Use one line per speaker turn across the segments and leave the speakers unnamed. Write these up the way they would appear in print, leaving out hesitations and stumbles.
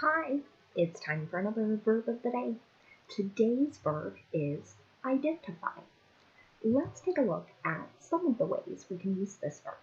Hi, it's time for another verb of the day. Today's verb is identify. Let's take a look at some of the ways we can use this verb.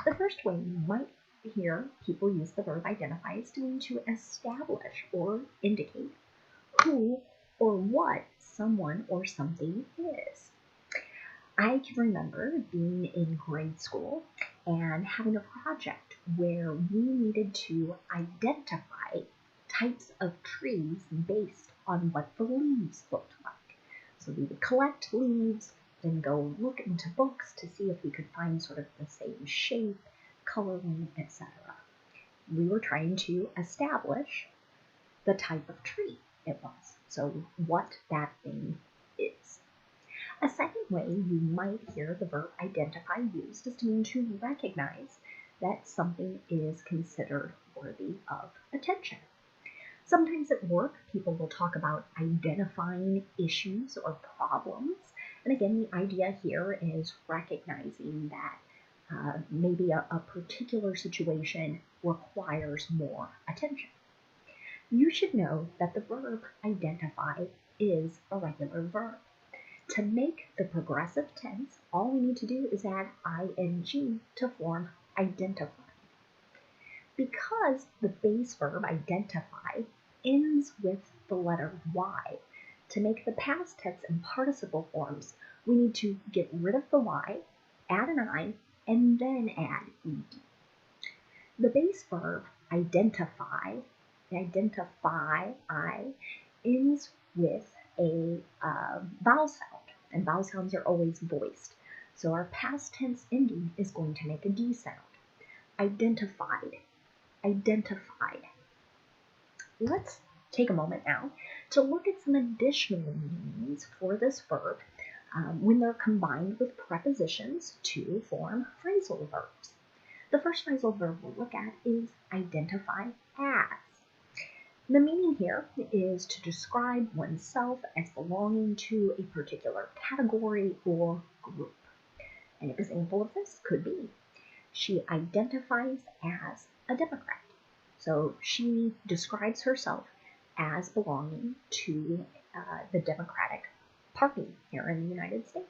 The first way you might hear people use the verb identify is to mean to establish or indicate who or what someone or something is. I can remember being in grade school and having a project where we needed to identify types of trees based on what the leaves looked like. So we would collect leaves, then go look into books to see if we could find sort of the same shape, coloring, etc. We were trying to establish the type of tree it was, so what that thing is. A second way you might hear the verb identify used is to mean to recognize that something is considered worthy of attention. Sometimes at work, people will talk about identifying issues or problems. And again, the idea here is recognizing that maybe a particular situation requires more attention. You should know that the verb identify is a regular verb. To make the progressive tense, all we need to do is add ing to form identify. Because the base verb identify ends with the letter Y, to make the past tense and participle forms, we need to get rid of the Y, add an I, and then add ed. The base verb identify, ends with a vowel sound, and vowel sounds are always voiced. So our past tense ending is going to make a D sound. Identified. Let's take a moment now to look at some additional meanings for this verb when they're combined with prepositions to form phrasal verbs. The first phrasal verb we'll look at is identify as. The meaning here is to describe oneself as belonging to a particular category or group. An example of this could be, she identifies as a Democrat. So she describes herself as belonging to the Democratic Party here in the United States.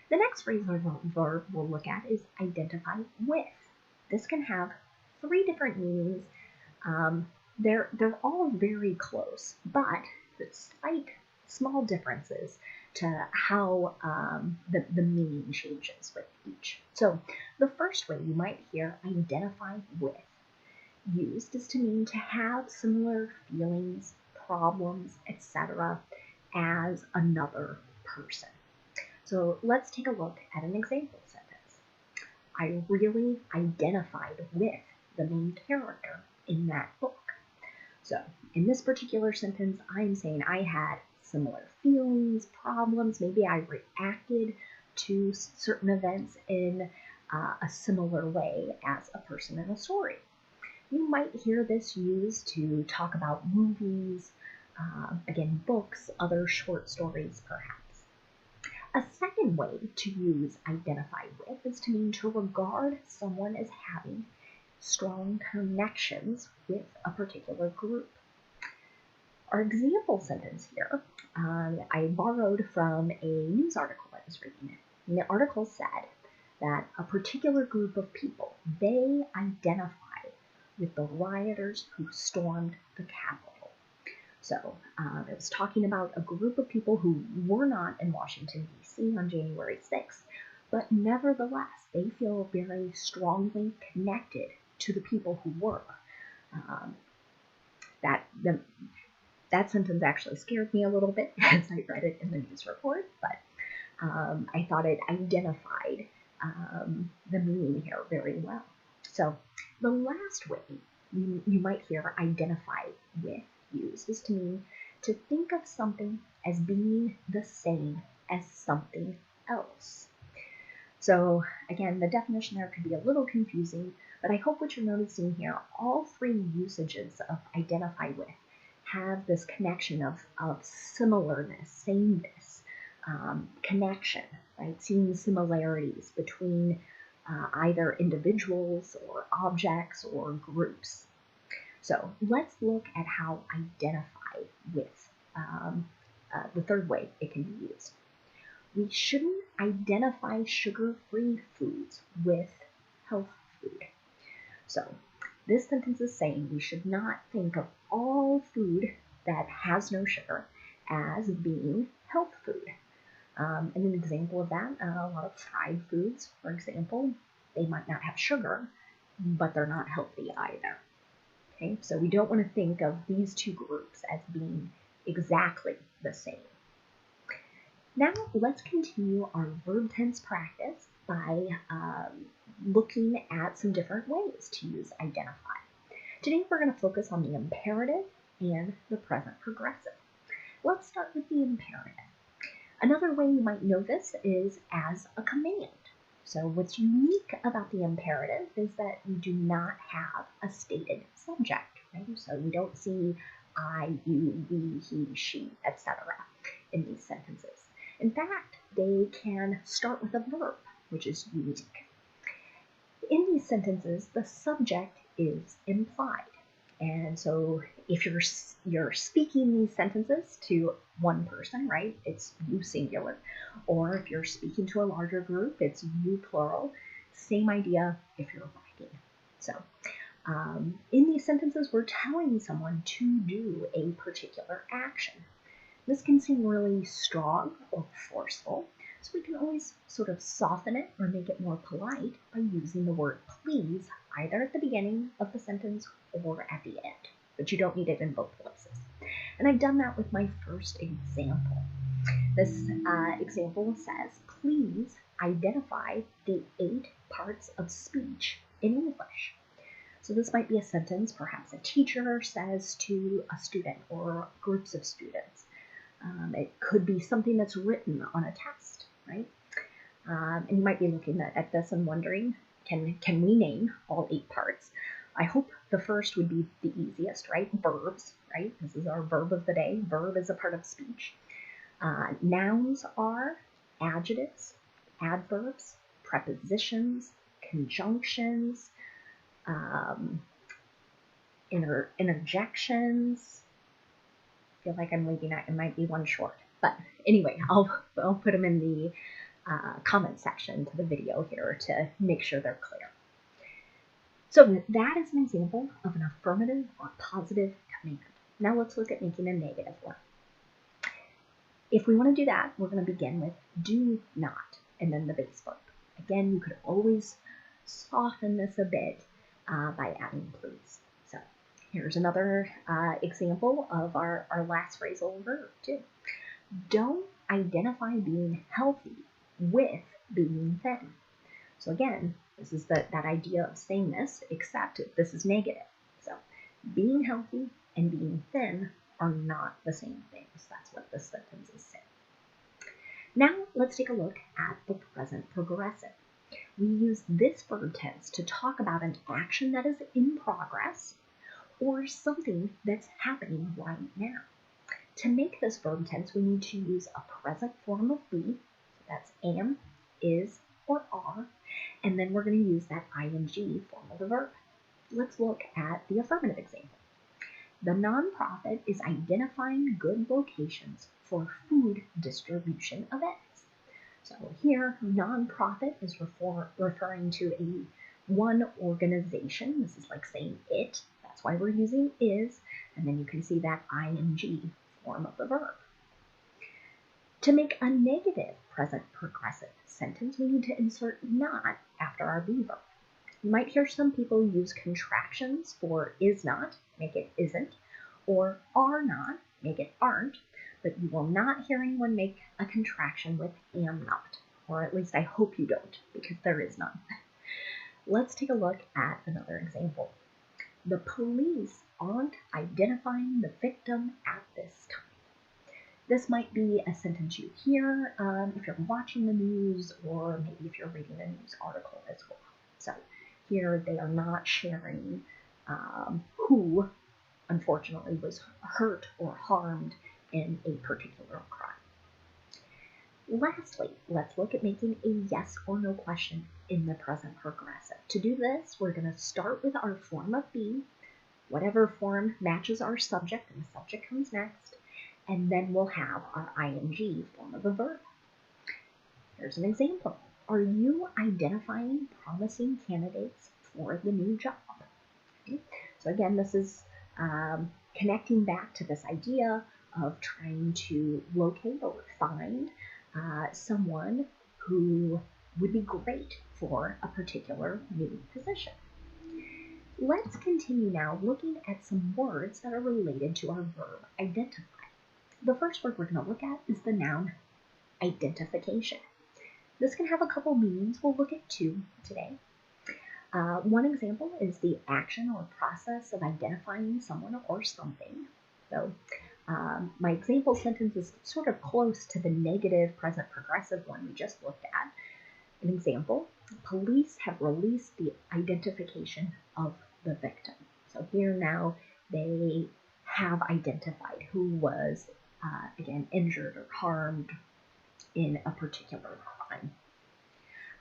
The next phrasal verb we'll look at is identify with. This can have three different meanings. They're all very close, but there's slight small differences to how the meaning changes with each. So the first way you might hear identify with used is to mean to have similar feelings, problems, etc. as another person. So let's take a look at an example sentence. I really identified with the main character in that book. So in this particular sentence, I'm saying I had similar feelings, problems, maybe I reacted to certain events in a similar way as a person in a story. You might hear this used to talk about movies, again, books, other short stories, perhaps. A second way to use identify with is to mean to regard someone as having strong connections with a particular group. Our example sentence here, I borrowed from a news article I was reading. And the article said that a particular group of people, they identify with the rioters who stormed the Capitol. So it was talking about a group of people who were not in Washington, D.C. on January 6th, but nevertheless, they feel very strongly connected to the people who were. That sentence actually scared me a little bit as I read it in the news report, but I thought it identified the meaning here very well. So the last way you might hear identify with used is to mean to think of something as being the same as something else. So again, the definition there could be a little confusing, but I hope what you're noticing here, all three usages of identify with have this connection of similarness, sameness, connection, right? Seeing similarities between either individuals or objects or groups. So let's look at how identify with the third way it can be used. We shouldn't identify sugar-free foods with health food. So this sentence is saying we should not think of all food that has no sugar as being health food. And an example of that, a lot of fried foods, for example, they might not have sugar, but they're not healthy either. Okay, so we don't want to think of these two groups as being exactly the same. Now let's continue our verb tense practice by looking at some different ways to use identify. Today we're going to focus on the imperative and the present progressive. Let's start with the imperative. Another way you might know this is as a command. So what's unique about the imperative is that we do not have a stated subject, right? So we don't see I, you, we, he, she, etc. in these sentences. In fact, they can start with a verb, which is unique. In these sentences, the subject is implied. And so if you're speaking these sentences to one person, right, it's you singular. Or if you're speaking to a larger group, it's you plural. Same idea if you're writing. So in these sentences, we're telling someone to do a particular action. This can seem really strong or forceful, so we can always sort of soften it or make it more polite by using the word please either at the beginning of the sentence or at the end, but you don't need it in both places. And I've done that with my first example. This example says, please identify the 8 parts of speech in English. So this might be a sentence perhaps a teacher says to a student or groups of students. It could be something that's written on a test, right? And you might be looking at this and wondering, can we name all 8 parts? I hope the first would be the easiest, right? Verbs, right? This is our verb of the day. Verb is a part of speech. Nouns are adjectives, adverbs, prepositions, conjunctions, interjections. I feel like I'm leaving out, it might be one short. But anyway, I'll put them in the comment section to the video here to make sure they're clear. So that is an example of an affirmative or positive command. Now let's look at making a negative one. If we want to do that, we're going to begin with do not and then the base verb. Again, you could always soften this a bit by adding please. So here's another example of our last phrasal verb too. Don't identify being healthy with being thin. So again, this is that idea of sameness, except this is negative. So being healthy and being thin are not the same things. That's what this sentence is saying. Now let's take a look at the present progressive. We use this verb tense to talk about an action that is in progress or something that's happening right now. To make this verb tense, we need to use a present form of be, that's am, is, or are, and then we're going to use that ing form of the verb. Let's look at the affirmative example. The nonprofit is identifying good locations for food distribution events. So here, nonprofit is referring to one organization. This is like saying it. That's why we're using is, and then you can see that ing form of the verb. To make a negative present progressive sentence, we need to insert not after our be verb. You might hear some people use contractions for is not, make it isn't, or are not, make it aren't, but you will not hear anyone make a contraction with am not, or at least I hope you don't, because there is none. Let's take a look at another example. The police aren't identifying the victim at this time. This might be a sentence you hear if you're watching the news, or maybe if you're reading a news article as well. So here they are not sharing who, unfortunately, was hurt or harmed in a particular crime. Lastly, let's look at making a yes or no question in the present progressive. To do this, we're going to start with our form of be, whatever form matches our subject, and the subject comes next, and then we'll have our ing form of a verb. Here's an example. Are you identifying promising candidates for the new job? Okay. So again, this is connecting back to this idea of trying to locate or find someone who would be great for a particular new position. Let's continue now looking at some words that are related to our verb identify. The first word we're going to look at is the noun identification. This can have a couple meanings. We'll look at two today. One example is the action or process of identifying someone or something. So my example sentence is sort of close to the negative present progressive one we just looked at. An example, police have released the identification of the victim. So here now they have identified who was, again, injured or harmed in a particular crime.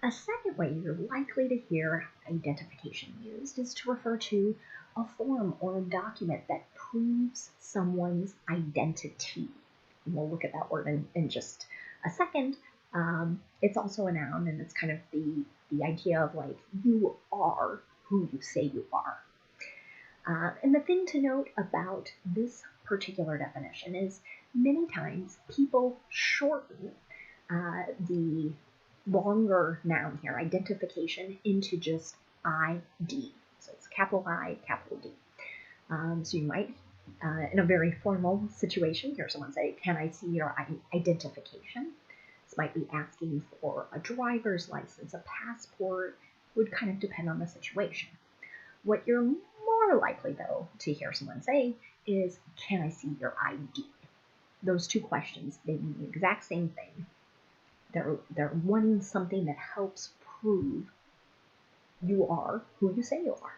A second way you're likely to hear identification used is to refer to a form or a document that proves someone's identity. And we'll look at that word in just a second. It's also a noun, and it's kind of the idea of like you are who you say you are. And the thing to note about this particular definition is many times people shorten the longer noun here, identification, into just ID. So it's capital I, capital D. So you might, in a very formal situation, hear someone say, "Can I see your identification?" This might be asking for a driver's license, a passport, would kind of depend on the situation. What you're more likely, though, to hear someone say is, "Can I see your ID?" Those two questions, they mean the exact same thing. They're wanting something that helps prove you are who you say you are.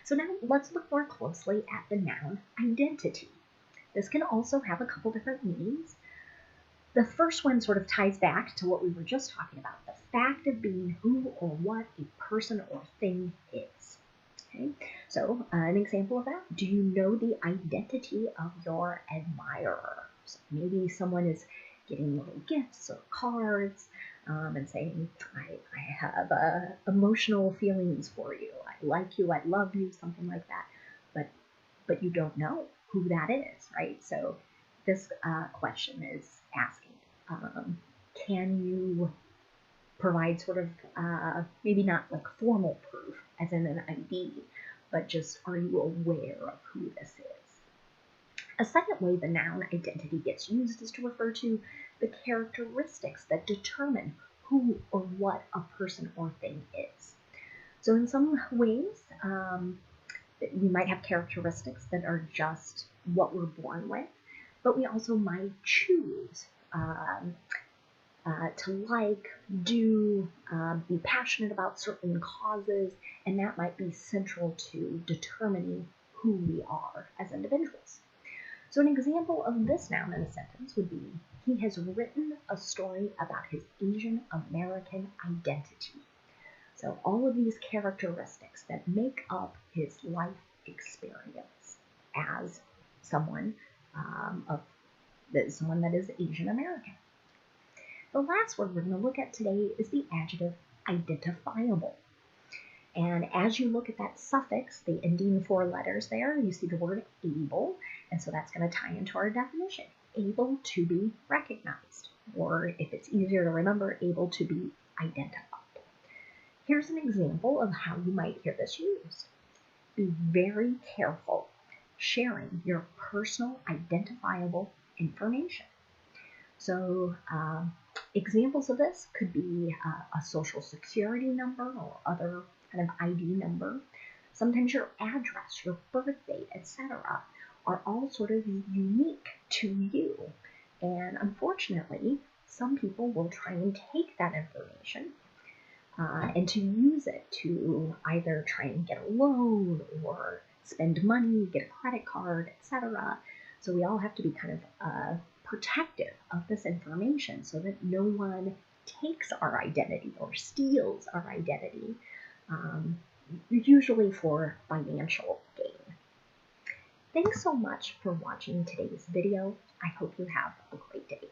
So now let's look more closely at the noun identity. This can also have a couple different meanings. The first one sort of ties back to what we were just talking about, the fact of being who or what a person or thing is. Okay? So an example of that, do you know the identity of your admirer? So maybe someone is getting little gifts or cards and saying, I have emotional feelings for you. I like you, I love you, something like that. But you don't know who that is, right? So this question is asking, can you provide sort of maybe not like formal proof as in an ID, but just are you aware of who this is? A second way the noun identity gets used is to refer to the characteristics that determine who or what a person or thing is. So in some ways, we might have characteristics that are just what we're born with, but we also might choose to like, do, be passionate about certain causes, and that might be central to determining who we are as individuals. So an example of this noun in a sentence would be, he has written a story about his Asian American identity. So all of these characteristics that make up his life experience as someone someone that is Asian American. The last word we're going to look at today is the adjective identifiable. And as you look at that suffix, the ending 4 letters there, you see the word able, and so that's going to tie into our definition, able to be recognized, or if it's easier to remember, able to be identified. Here's an example of how you might hear this used. Be very careful sharing your personal identifiable information. So examples of this could be a social security number or other kind of ID number. Sometimes your address, your birth date, etc. are all sort of unique to you. And unfortunately, some people will try and take that information and to use it to either try and get a loan or spend money, get a credit card, etc. So we all have to be kind of protective of this information so that no one takes our identity or steals our identity, usually for financial gain. Thanks so much for watching today's video. I hope you have a great day.